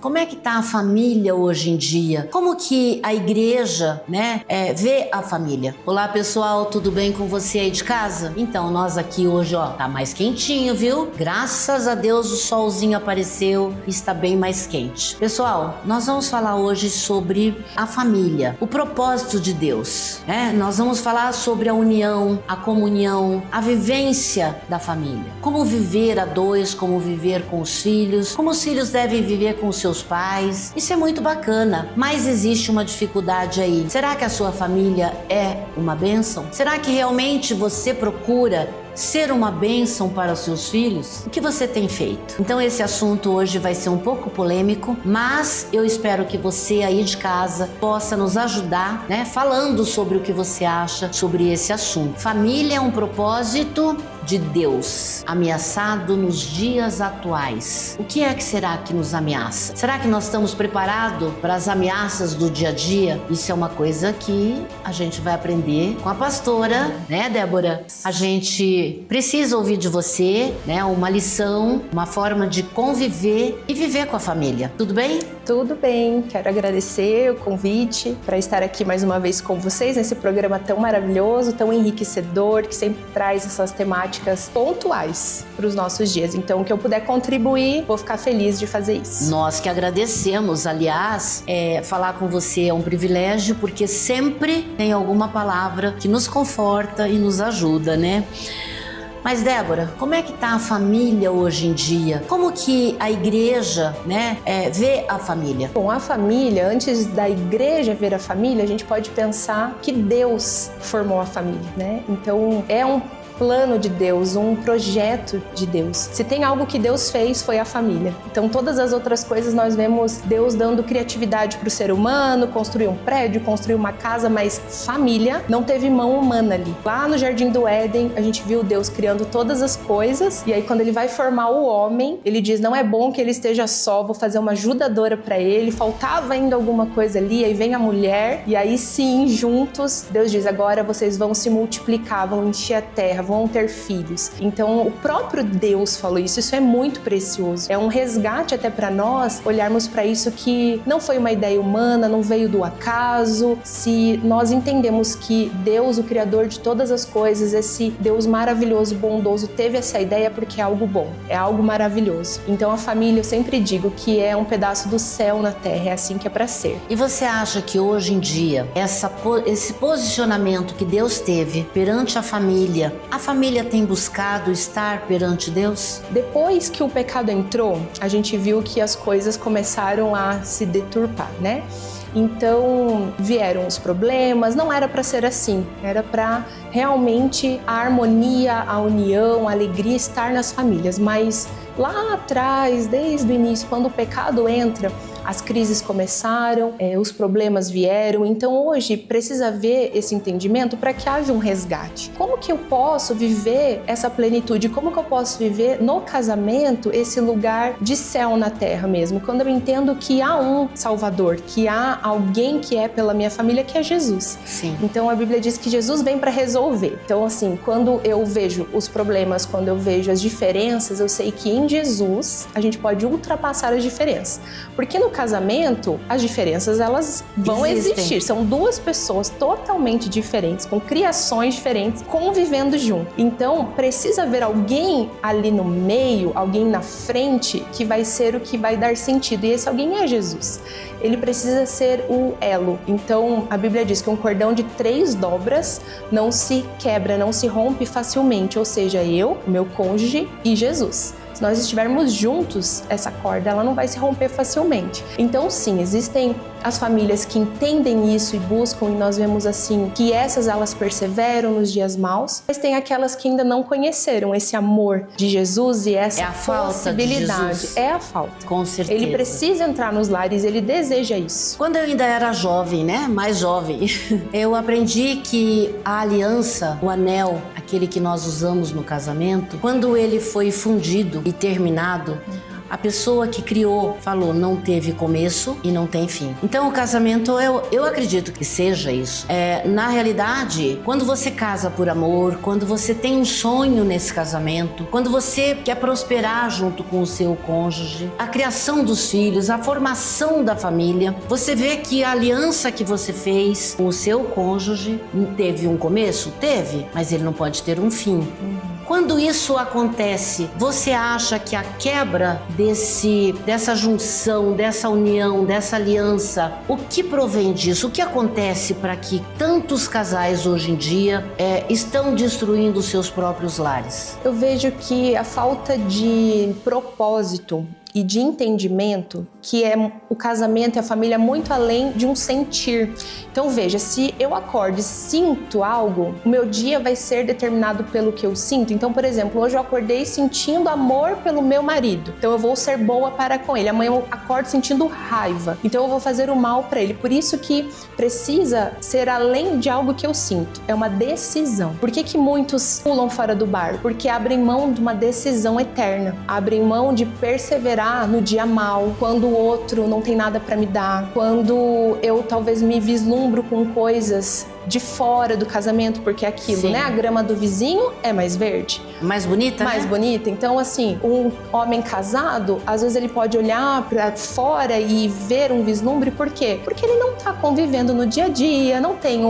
Como é que tá a família hoje em dia? Como que a igreja, vê a família? Olá, pessoal, tudo bem com você aí de casa? Então, nós aqui hoje, tá mais quentinho, viu? Graças a Deus o solzinho apareceu e está bem mais quente. Pessoal, nós vamos falar hoje sobre a família, o propósito de Deus, Nós vamos falar sobre a união, a comunhão, a vivência da família. Como viver a dois, como viver com os filhos, como os filhos devem viver com os seus pais. Isso é muito bacana, mas existe uma dificuldade aí. Será que a sua família é uma bênção? Será que realmente você procura ser uma bênção para os seus filhos? O que você tem feito? Então esse assunto hoje vai ser um pouco polêmico, mas eu espero que você aí de casa possa nos ajudar, falando sobre o que você acha sobre esse assunto. Família é um propósito de Deus, ameaçado nos dias atuais. O que é que será que nos ameaça? Será que nós estamos preparados para as ameaças do dia a dia? Isso é uma coisa que a gente vai aprender com a pastora, Débora? A gente precisa ouvir de você, uma lição, uma forma de conviver e viver com a família. Tudo bem? Tudo bem. Quero agradecer o convite para estar aqui mais uma vez com vocês nesse programa tão maravilhoso, tão enriquecedor, que sempre traz essas temáticas pontuais para os nossos dias. Então, o que eu puder contribuir, vou ficar feliz de fazer isso. Nós que agradecemos. Aliás, falar com você é um privilégio, porque sempre tem alguma palavra que nos conforta e nos ajuda, Mas, Débora, como é que tá a família hoje em dia? Como que a igreja, vê a família? Bom, a família, antes da igreja ver a família, a gente pode pensar que Deus formou a família, Então, é um plano de Deus, um projeto de Deus. Se tem algo que Deus fez, foi a família. Então, todas as outras coisas nós vemos Deus dando criatividade para o ser humano, construir um prédio, construir uma casa, mas família não teve mão humana ali. Lá no Jardim do Éden, a gente viu Deus criando todas as coisas, e aí quando ele vai formar o homem, ele diz, não é bom que ele esteja só, vou fazer uma ajudadora para ele, faltava ainda alguma coisa ali, aí vem a mulher, e aí sim, juntos, Deus diz, agora vocês vão se multiplicar, vão encher a terra, vão ter filhos. Então, o próprio Deus falou isso é muito precioso. É um resgate até para nós olharmos para isso, que não foi uma ideia humana, não veio do acaso. Se nós entendemos que Deus, o Criador de todas as coisas, esse Deus maravilhoso, bondoso, teve essa ideia porque é algo bom, é algo maravilhoso. Então, a família, eu sempre digo que é um pedaço do céu na terra, é assim que é para ser. E você acha que hoje em dia, esse posicionamento que Deus teve perante a família tem buscado estar perante Deus? Depois que o pecado entrou, a gente viu que as coisas começaram a se deturpar, Então vieram os problemas, não era para ser assim, era para realmente a harmonia, a união, a alegria estar nas famílias, mas lá atrás, desde o início, quando o pecado entra, as crises começaram, os problemas vieram, então hoje precisa haver esse entendimento para que haja um resgate. Como que eu posso viver essa plenitude? Como que eu posso viver no casamento esse lugar de céu na terra mesmo? Quando eu entendo que há um Salvador, que há alguém que é pela minha família, que é Jesus. Sim. Então a Bíblia diz que Jesus vem para resolver. Então assim, quando eu vejo os problemas, quando eu vejo as diferenças, eu sei que em Jesus a gente pode ultrapassar as diferenças. Porque no casamento, as diferenças elas vão existir. São duas pessoas totalmente diferentes, com criações diferentes, convivendo junto. Então, precisa haver alguém ali no meio, alguém na frente, que vai ser o que vai dar sentido. E esse alguém é Jesus. Ele precisa ser o elo. Então, a Bíblia diz que um cordão de 3 dobras não se quebra, não se rompe facilmente. Ou seja, eu, o meu cônjuge e Jesus. Se nós estivermos juntos, essa corda ela não vai se romper facilmente. Então sim, existem as famílias que entendem isso e buscam, e nós vemos assim que essas elas perseveram nos dias maus, mas tem aquelas que ainda não conheceram esse amor de Jesus e essa possibilidade. É a falta. Com certeza. Ele precisa entrar nos lares, ele deseja isso. Quando eu ainda era jovem, mais jovem, eu aprendi que a aliança, o anel, aquele que nós usamos no casamento, quando ele foi fundido e terminado, a pessoa que criou falou, não teve começo e não tem fim. Então o casamento, eu acredito que seja isso. Na realidade, quando você casa por amor, quando você tem um sonho nesse casamento, quando você quer prosperar junto com o seu cônjuge, a criação dos filhos, a formação da família, você vê que a aliança que você fez com o seu cônjuge teve um começo? Teve, mas ele não pode ter um fim. Quando isso acontece, você acha que a quebra dessa junção, dessa união, dessa aliança, o que provém disso? O que acontece para que tantos casais hoje em dia estão destruindo os seus próprios lares? Eu vejo que a falta de propósito e de entendimento, que o casamento e a família muito além de um sentir. Então veja, se eu acordo e sinto algo, o meu dia vai ser determinado pelo que eu sinto. Então, por exemplo, hoje eu acordei sentindo amor pelo meu marido, então eu vou ser boa para com ele. Amanhã eu acordo sentindo raiva, então eu vou fazer o mal para ele. Por isso que precisa ser além de algo que eu sinto, é uma decisão. Por que muitos pulam fora do barco? Porque abrem mão de uma decisão eterna, abrem mão de perseverar no dia mal, quando o outro não tem nada para me dar, quando eu talvez me vislumbro com coisas de fora do casamento, porque é aquilo, Sim. né? A grama do vizinho é mais verde. Mais bonita, Mais né? bonita. Então, assim, um homem casado, às vezes ele pode olhar para fora e ver um vislumbre, por quê? Porque ele não tá convivendo no dia a dia, não tem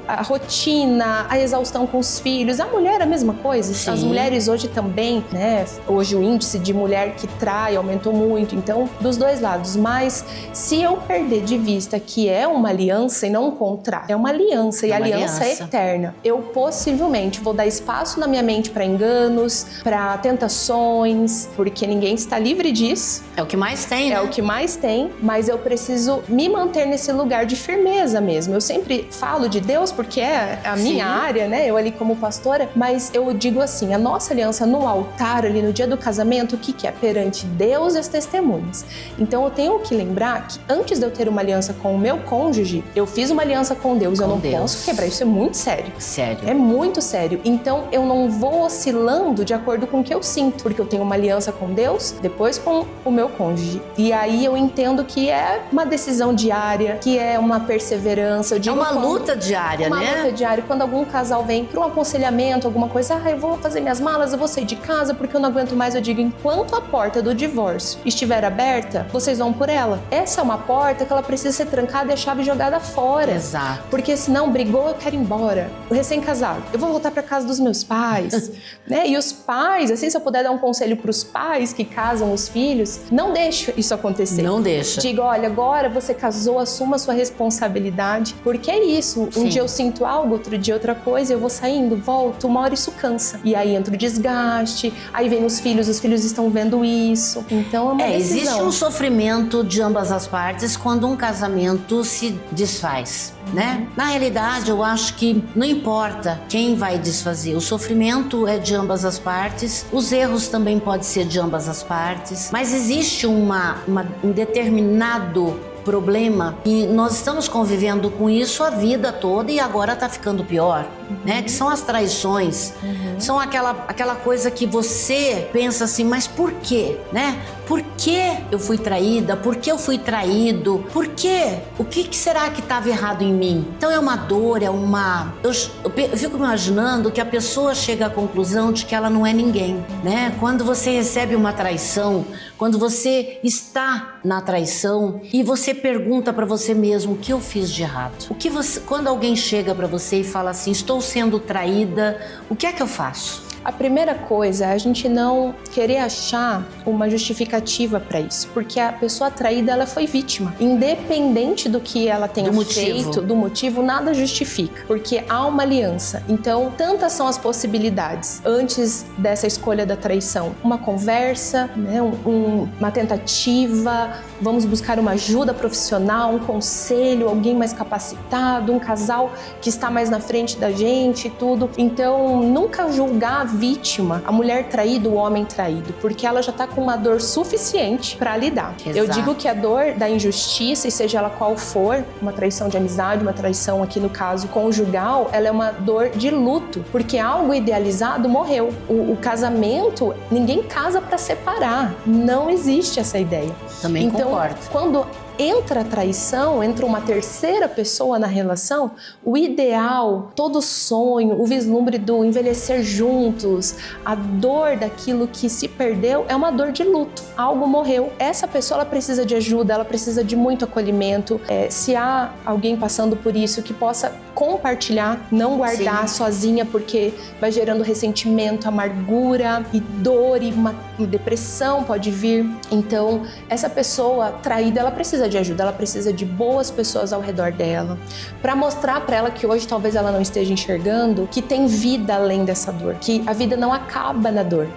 a rotina, a exaustão com os filhos. A mulher é a mesma coisa. Sim. As mulheres hoje também, né? Hoje o índice de mulher que trai aumentou muito, então, dos dois lados. Mas se eu perder de vista que é uma aliança e não um contrato, é uma aliança, e a aliança é eterna, eu possivelmente vou dar espaço na minha mente para enganos, para tentações, porque ninguém está livre disso. É o que mais tem, né? É o que mais tem, mas eu preciso me manter nesse lugar de firmeza mesmo. Eu sempre falo de Deus porque é a minha área, né? Eu ali como pastora, mas eu digo assim, a nossa aliança no altar, ali no dia do casamento, o que é? Perante Deus e as testemunhas. Então eu tenho que lembrar que antes de eu ter uma aliança com o meu cônjuge, eu fiz uma aliança com Deus, eu não posso quebrar, isso é muito sério. Sério. É muito sério. Então eu não vou oscilando de acordo com o que eu sinto, porque eu tenho uma aliança com Deus, depois com o meu cônjuge. E aí eu entendo que é uma decisão diária, que é uma perseverança. Eu digo é uma luta diária, né? Uma luta diária. Quando algum casal vem para um aconselhamento, alguma coisa, eu vou fazer minhas malas, eu vou sair de casa porque eu não aguento mais, eu digo, enquanto a porta do divórcio estiver aberta, vocês vão por ela. Essa é uma porta que ela precisa ser trancada e a chave jogada fora. Exato. Porque senão brigou, eu quero ir embora. O recém-casado, eu vou voltar para casa dos meus pais, né? E os pais, assim, se eu puder dar um conselho para os pais que casam os filhos, não deixe isso acontecer. Não deixa. Diga, olha, agora você casou, assuma a sua responsabilidade, porque é isso. Um dia eu sinto algo, outro dia outra coisa, eu vou saindo, volto, uma hora isso cansa. E aí entra o desgaste, aí vem os filhos estão vendo isso. Então é uma decisão. Existe um sofrimento de ambas as partes quando um casamento se desfaz, né? Na realidade, eu acho que não importa quem vai desfazer, o sofrimento é de ambas as partes, os erros também podem ser de ambas as partes, mas existe um determinado problema e nós estamos convivendo com isso a vida toda e agora tá ficando pior, né? Que são as traições, são aquela coisa que você pensa assim, mas por quê, né? Por que eu fui traída? Por que eu fui traído? Por quê? O que será que estava errado em mim? Então é uma dor, eu fico imaginando que a pessoa chega à conclusão de que ela não é ninguém, né? Quando você recebe uma traição, quando você está na traição e você pergunta para você mesmo, o que eu fiz de errado? Quando alguém chega para você e fala assim, estou sendo traída, o que é que eu faço? A primeira coisa é a gente não querer achar uma justificativa para isso, porque a pessoa traída, ela foi vítima. Independente do que ela tenha feito, do motivo, nada justifica, porque há uma aliança. Então, tantas são as possibilidades antes dessa escolha da traição. Uma conversa, né, uma tentativa, vamos buscar uma ajuda profissional, um conselho, alguém mais capacitado, um casal que está mais na frente da gente e tudo. Então, nunca julgar vítima, a mulher traída, o homem traído, porque ela já tá com uma dor suficiente para lidar. Exato. Eu digo que a dor da injustiça, e seja ela qual for, uma traição de amizade, uma traição aqui no caso conjugal, ela é uma dor de luto, porque algo idealizado morreu. O casamento, ninguém casa para separar, não existe essa ideia. Também concordo. Quando entra a traição, entra uma terceira pessoa na relação, o ideal, todo o sonho, o vislumbre do envelhecer juntos, a dor daquilo que se perdeu é uma dor de luto. Algo morreu. Essa pessoa ela precisa de ajuda, ela precisa de muito acolhimento. Se há alguém passando por isso, que possa compartilhar, não guardar sozinha, porque vai gerando ressentimento, amargura e dor, e uma depressão pode vir. Então, essa pessoa traída, ela precisa de ajuda, ela precisa de boas pessoas ao redor dela, para mostrar para ela que hoje talvez ela não esteja enxergando que tem vida além dessa dor, que a vida não acaba na dor.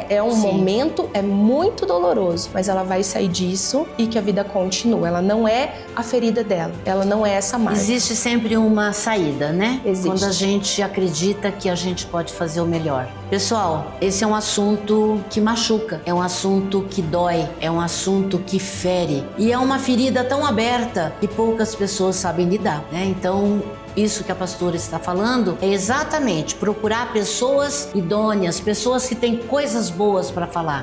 É um momento, é muito doloroso, mas ela vai sair disso e que a vida continua. Ela não é a ferida dela, ela não é essa marca. Existe sempre uma saída, né? Existe. Quando a gente acredita que a gente pode fazer o melhor. Pessoal, esse é um assunto que machuca, é um assunto que dói, é um assunto que fere. E é uma ferida tão aberta que poucas pessoas sabem lidar, né? Então, isso que a pastora está falando é exatamente procurar pessoas idôneas, pessoas que têm coisas boas para falar.